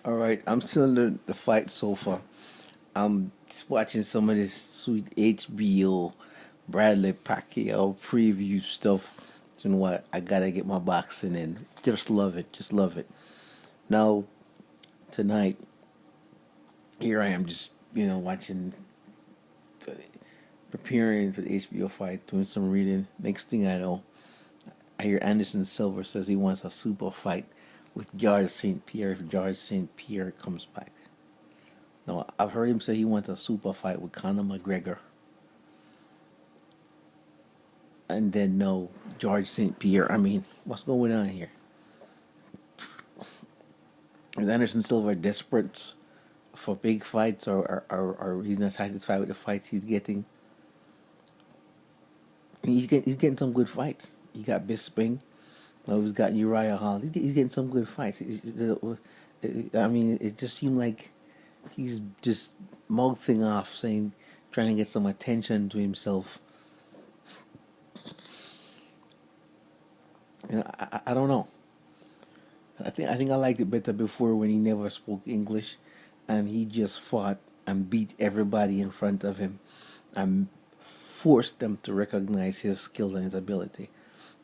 All right, I'm still in the fight so far. I'm just watching some of this sweet HBO Bradley Pacquiao preview stuff. You know what? I gotta get my boxing in. Just love it. Just love it. Now tonight, here I am, just watching, preparing for the HBO fight, doing some reading. Next thing I know, I hear Anderson Silva says he wants a super fight with Georges St-Pierre if Georges St-Pierre comes back. No, I've heard him say he wants a super fight with Conor McGregor. And then no, Georges St-Pierre. I mean, what's going on here? Is Anderson Silva desperate for big fights, or he's not satisfied with the fights he's getting? He's getting some good fights. He got Bisping. He's got Uriah Hall. He's getting some good fights. I mean, it just seemed like he's just mouthing off, saying, trying to get some attention to himself. I don't know. I think I liked it better before when he never spoke English, and he just fought and beat everybody in front of him, and forced them to recognize his skills and his ability.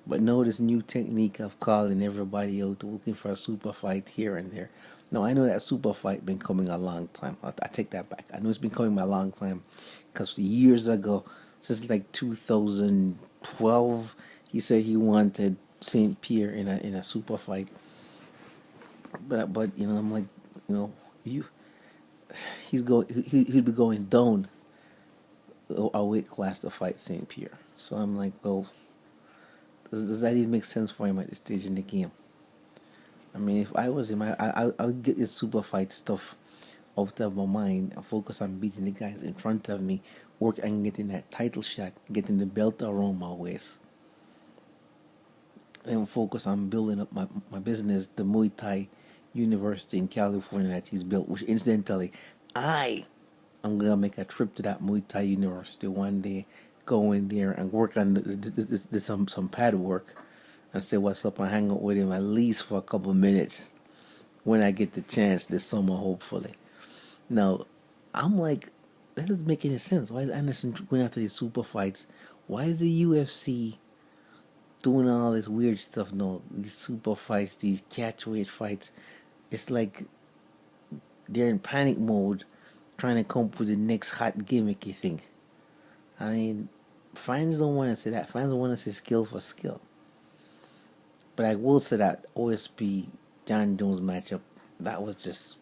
But no, this new technique of calling everybody out, looking for a super fight here and there. No, I know that super fight been coming a long time. I take that back. I know it's been coming a long time, because years ago, since like 2012, he said he wanted Saint Pierre in a super fight. But I'm like, you know, you he'd be going down a weight class to fight Saint Pierre. So I'm like, well, does that even make sense for him at this stage in the game? I mean, if I was him, I would get this super fight stuff out of my mind and focus on beating the guys in front of me, work and getting that title shot, getting the belt around my waist, and focus on building up my business, the Muay Thai University in California that he's built, which incidentally, I'm gonna make a trip to that Muay Thai University one day, go in there and work on some pad work, and say what's up and hang out with him at least for a couple minutes when I get the chance this summer, hopefully. Now, I'm like, that doesn't make any sense. Why is Anderson going after these super fights? Why is the UFC doing all this weird stuff? No, these super fights, these catchweight fights. It's like they're in panic mode, trying to come up with the next hot gimmicky thing. I mean, fans don't want to say that. Fans don't want to say skill for skill. But I will say that OSP John Jones matchup, that was just,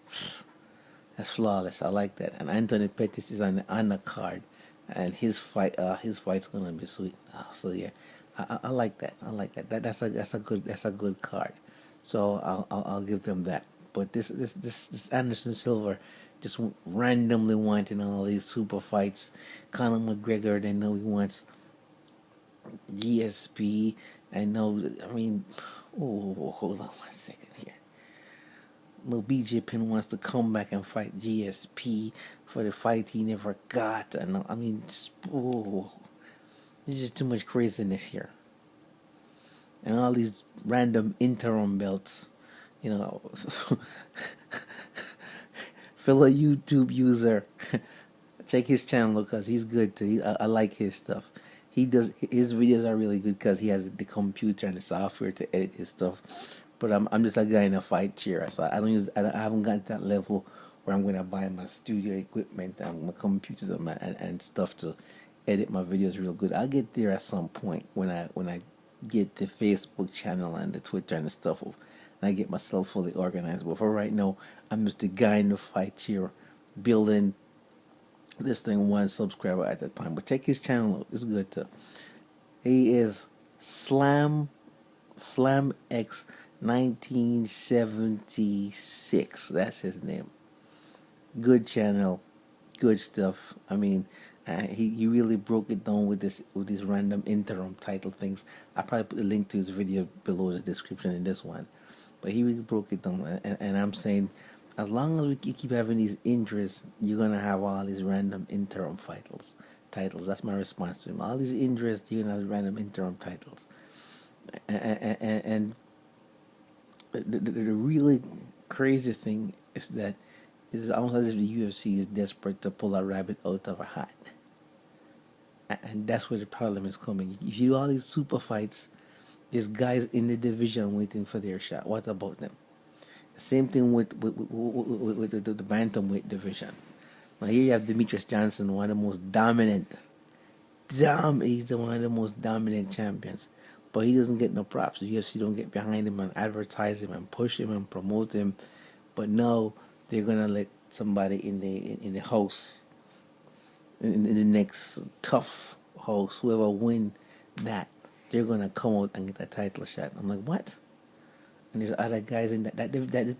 that's flawless. I like that. And Anthony Pettis is on the card, and his fight's gonna be sweet. So yeah, I like that. I like that. That's a good card. So I'll give them that. But this Anderson Silva just randomly wanting all these super fights. Conor McGregor, they know he wants GSP. I know. I mean, oh, hold on one second here. Little BJ Penn wants to come back and fight GSP for the fight he never got. And I mean, oh, there's just too much craziness here. And all these random interim belts, you know. Fellow YouTube user, check his channel because he's good too. I like his stuff. His videos are really good because he has the computer and the software to edit his stuff. But I'm just a guy in a fight chair, so I haven't gotten to that level where I'm gonna buy my studio equipment and my computers and stuff to edit my videos real good. I'll get there at some point when I get the Facebook channel and the Twitter and the stuff, and I get myself fully organized. But for right now, I'm just a guy in the fight chair, building this thing one subscriber at a time. But check his channel out; it's good too. He is Slam X 1976. That's his name. Good channel, good stuff. I mean, he really broke it down with these random interim title things. I probably put a link to his video below the description in this one, but he really broke it down. And I'm saying, as long as we keep having these injuries, you're gonna have all these random interim titles. Titles. That's my response to him. All these injuries, you're gonna have random interim titles. And the really crazy thing It's that it's almost as if the UFC is desperate to pull a rabbit out of a hat. And that's where the problem is coming. If you do all these super fights, there's guys in the division waiting for their shot. What about them? Same thing with the bantamweight division. Now here you have Demetrius Johnson, one of the most dominant. He's the one of the most dominant champions, but he doesn't get no props. The UFC don't get behind him and advertise him and push him and promote him. But now they're gonna let somebody in the house, in the next tough house, whoever win that, they're gonna come out and get a title shot. I'm like, what? And there's other guys in that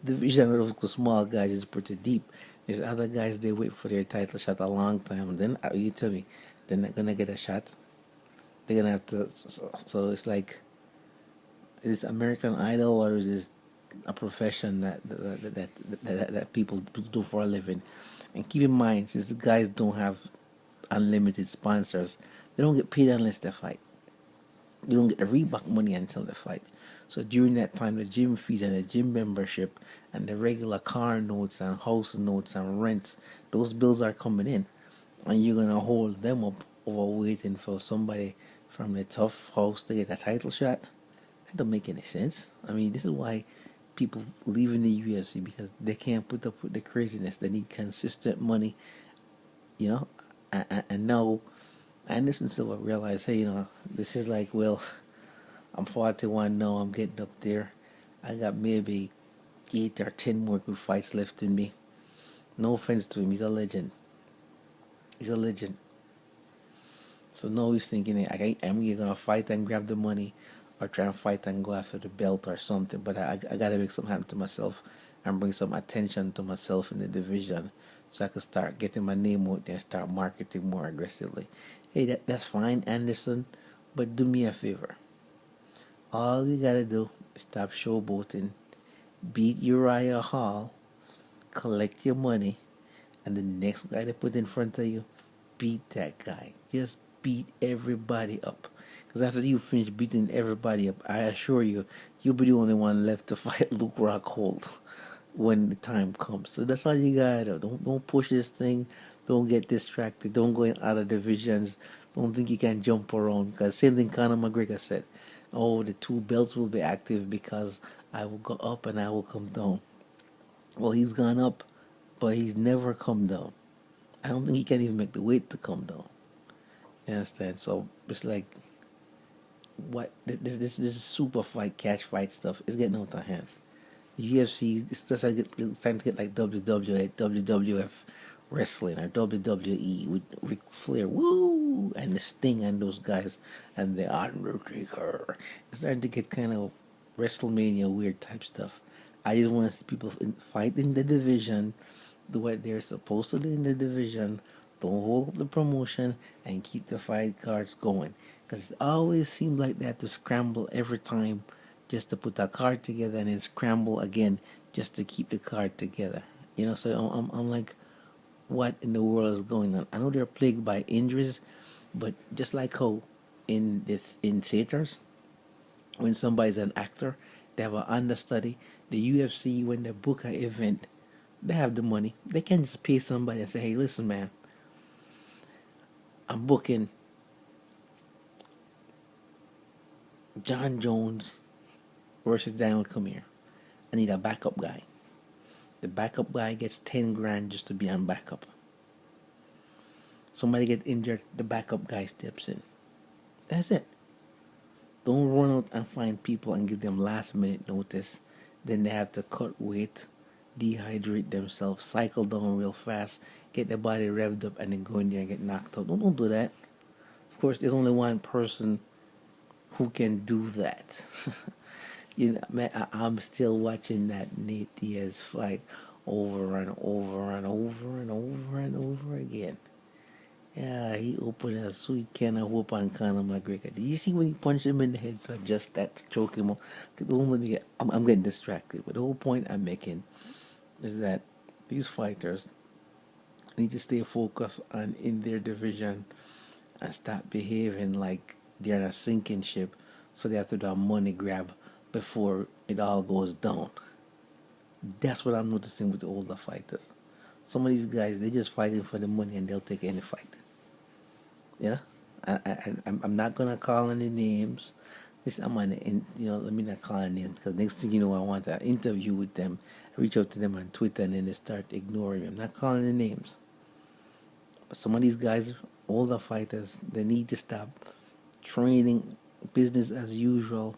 division of the small guys is pretty deep. There's other guys they wait for their title shot a long time. Then you tell me they're not gonna get a shot. They're gonna have to. So it's like, is it American Idol or is this a profession that people do for a living? And keep in mind, since the guys don't have unlimited sponsors, they don't get paid unless they fight. They don't get the Reebok money until they fight. So during that time, the gym fees and the gym membership and the regular car notes and house notes and rents, those bills are coming in. And you're going to hold them up over waiting for somebody from the tough house to get a title shot? That don't make any sense. I mean, this is why people leaving the UFC, because they can't put up with the craziness. They need consistent money, you know. And now Anderson Silva realized, hey, this is like, well, I'm 41 now, I'm getting up there. I got maybe 8 or 10 more good fights left in me. No offense to him, he's a legend. He's a legend. So now he's thinking, hey, I'm either going to fight and grab the money or try and fight and go after the belt or something. But I got to make something happen to myself and bring some attention to myself in the division so I can start getting my name out there and start marketing more aggressively. Hey, that's fine, Anderson, but do me a favor. All you got to do is stop showboating, beat Uriah Hall, collect your money, and the next guy they put in front of you, beat that guy. Just beat everybody up. Because after you finish beating everybody up, I assure you, you'll be the only one left to fight Luke Rockhold when the time comes. So that's all you gotta do. Don't push this thing. Don't get distracted. Don't go in other divisions. Don't think you can jump around. Because same thing Conor McGregor said. Oh, the 2 belts will be active because I will go up and I will come down. Well, he's gone up, but he's never come down. I don't think he can even make the weight to come down. You understand? So it's like, what this super fight, catch fight stuff is getting out of hand. The UFC it's starting to get like WWF wrestling or WWE with Ric Flair, woo, and the Sting and those guys and the Undertaker. It's starting to get kind of WrestleMania weird type stuff. I just want to see people fight in the division, do what they're supposed to do in the division, don't hold up the promotion, and keep the fight cards going. Because it always seems like they have to scramble every time just to put a card together and then scramble again just to keep the card together. So I'm like, what in the world is going on? I know they're plagued by injuries, but just like how in theaters, when somebody's an actor, they have an understudy. The UFC, when they book an event, they have the money. They can just pay somebody and say, hey, listen, man, I'm booking John Jones versus Daniel Cormier. I need a backup guy. The backup guy gets 10 grand just to be on backup. Somebody get injured, the backup guy steps in. That's it. Don't run out and find people and give them last minute notice. Then they have to cut weight, dehydrate themselves, cycle down real fast, get their body revved up, and then go in there and get knocked out. Don't do that. Of course, there's only one person who can do that. Man, I'm still watching that Nate Diaz fight over and over and over and over and over again. Yeah, he opened a sweet can of whoop on Conor McGregor. Did you see when he punched him in the head to adjust that, to choke him up? Don't let me get, I'm getting distracted. But the whole point I'm making is that these fighters need to stay focused on in their division and stop behaving like they're in a sinking ship, so they have to do a money grab before it all goes down. That's what I'm noticing with the older fighters. Some of these guys, they're just fighting for the money and they'll take any fight. You know, I'm not gonna call any names. This I'm on, let me not call any names because next thing you know, I want an interview with them. I reach out to them on Twitter and then they start ignoring me. I'm not calling any names. But some of these guys, older fighters, they need to stop training business as usual,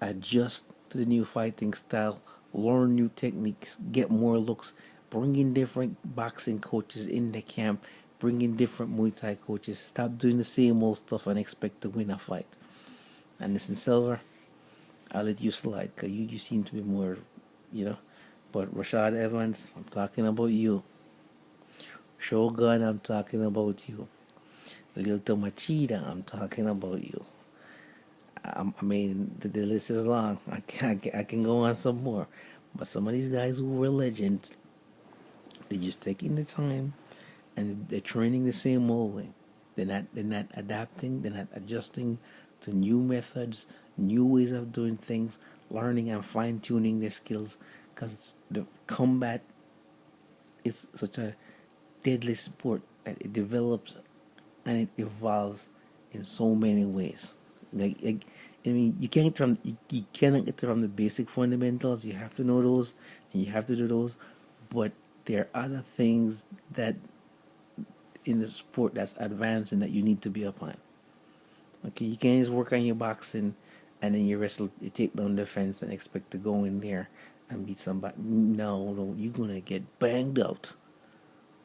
adjust to the new fighting style, learn new techniques, get more looks, bring in different boxing coaches in the camp, bring in different Muay Thai coaches. Stop doing the same old stuff and expect to win a fight. And listen, Silver, I'll let you slide because you seem to be more, you know. But Rashad Evans, I'm talking about you. Shogun, I'm talking about you. Lil Tomachida, I'm talking about you. I mean, the list is long. I can go on some more. But some of these guys who were legends, they're just taking the time and they're training the same old way. They're not adapting, they're not adjusting to new methods, new ways of doing things, learning and fine tuning their skills because the combat is such a deadly sport that it develops and it evolves in so many ways. I mean, you cannot get from the basic fundamentals. You have to know those, and you have to do those. But there are other things that in the sport that's advancing that you need to be upon. Okay, you can't just work on your boxing and then you wrestle, you take down the fence and expect to go in there and beat somebody. No, you're gonna get banged out.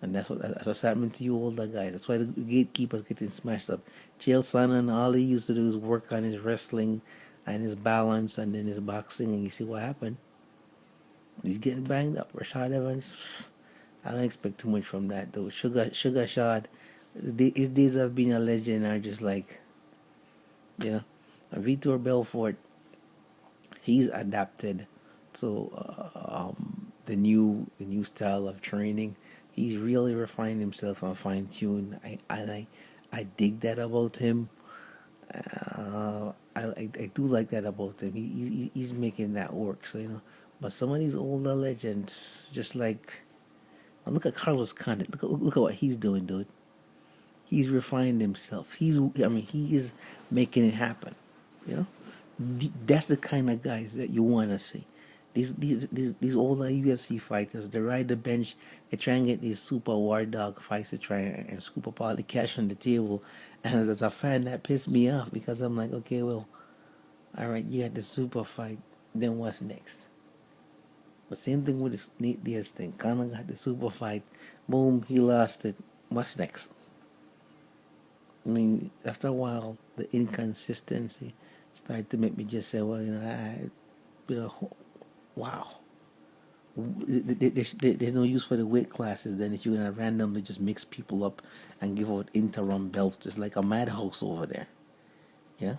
And that's what's happening to you older guys. That's why the gatekeepers getting smashed up. Chael Sonnen, all he used to do is work on his wrestling and his balance and then his boxing, and you see what happened. He's getting banged up. Rashad Evans, I don't expect too much from that though. Sugar Shad, his days of being a legend are just like, you know, Vitor Belfort. He's adapted to the new style of training. He's really refined himself and fine tuned. I dig that about him. I do like that about him. He's making that work. So but some of these older legends, just like look at Carlos Condit. Look at what he's doing, dude. He's refined himself. He is making it happen. You know, that's the kind of guys that you want to see. These older UFC fighters, they ride the bench, they try and get these super war dog fights to try and scoop up all the cash on the table. And as a fan, that pissed me off because I'm like, okay, well, all right, you had the super fight, then what's next? The same thing with this Nate Diaz thing. Conor got the super fight, boom, he lost it. What's next? I mean, after a while, the inconsistency started to make me just say, well, wow. There's no use for the weight classes then if you're gonna randomly just mix people up and give out interim belts. It's like a madhouse over there. Yeah,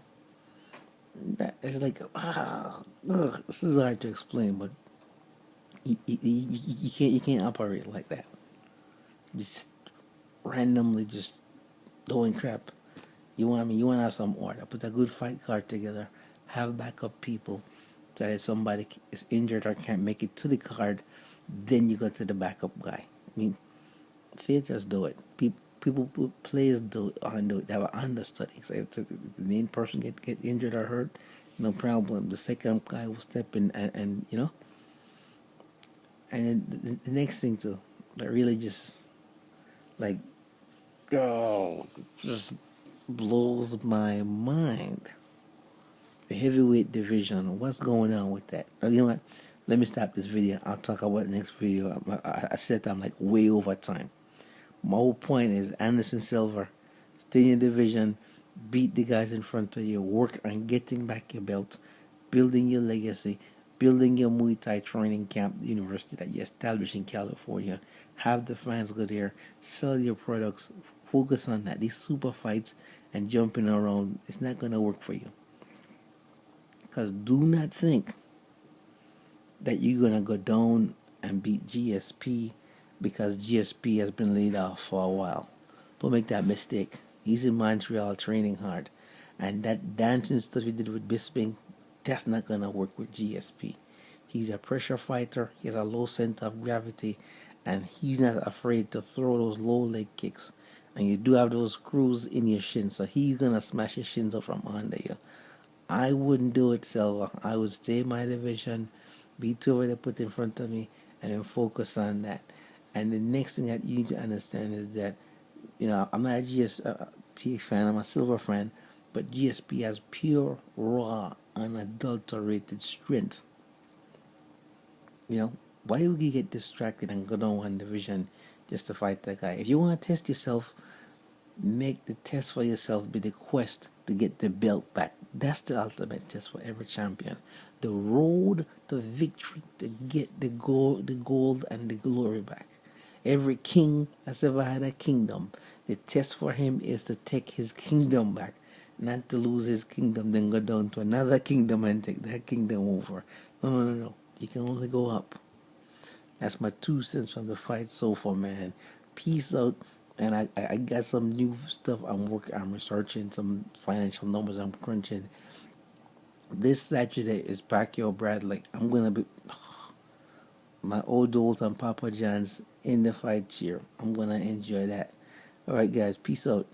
it's like this is hard to explain, but you can't operate like that. Just randomly just doing crap. You want to have some order. Put a good fight card together. Have backup people so that if somebody is injured or can't make it to the card, then you go to the backup guy. I mean, theaters do it. People players do it. They have an understudy. So if the main person get injured or hurt, no problem. The second guy will step in and and then the next thing too, that really just like just blows my mind. The heavyweight division. What's going on with that? You know what? Let me stop this video. I'll talk about the next video. I said I'm like way over time. My whole point is Anderson Silva, stay in the division, beat the guys in front of you, work on getting back your belt, building your legacy, building your Muay Thai training camp, the university that you established in California. Have the fans go there, sell your products, focus on that. These super fights and jumping around, it's not going to work for you. Because do not think that you're going to go down and beat GSP because GSP has been laid off for a while. Don't make that mistake. He's in Montreal training hard. And that dancing stuff he did with Bisping, that's not going to work with GSP. He's a pressure fighter. He has a low center of gravity, and he's not afraid to throw those low leg kicks. And you do have those screws in your shin, so he's gonna smash your shins up from under you. I wouldn't do it, Silva. I would stay in my division, beat whoever they put in front of me, and then focus on that. And the next thing that you need to understand is that, I'm not a GSP fan, I'm a Silva fan, but GSP has pure, raw, unadulterated strength. Why would you get distracted and go down one division just to fight that guy? If you want to test yourself, make the test for yourself be the quest to get the belt back. That's the ultimate test for every champion. The road to victory to get the gold and the glory back. Every king that's ever had a kingdom, the test for him is to take his kingdom back, not to lose his kingdom, then go down to another kingdom and take that kingdom over. No. You can only go up. That's my 2 cents from the fight so far, man. Peace out. And I got some new stuff I'm researching, some financial numbers I'm crunching. This Saturday is Pacquiao Bradley. I'm gonna be my old dolls and Papa John's in the fight cheer. I'm gonna enjoy that. Alright guys, peace out.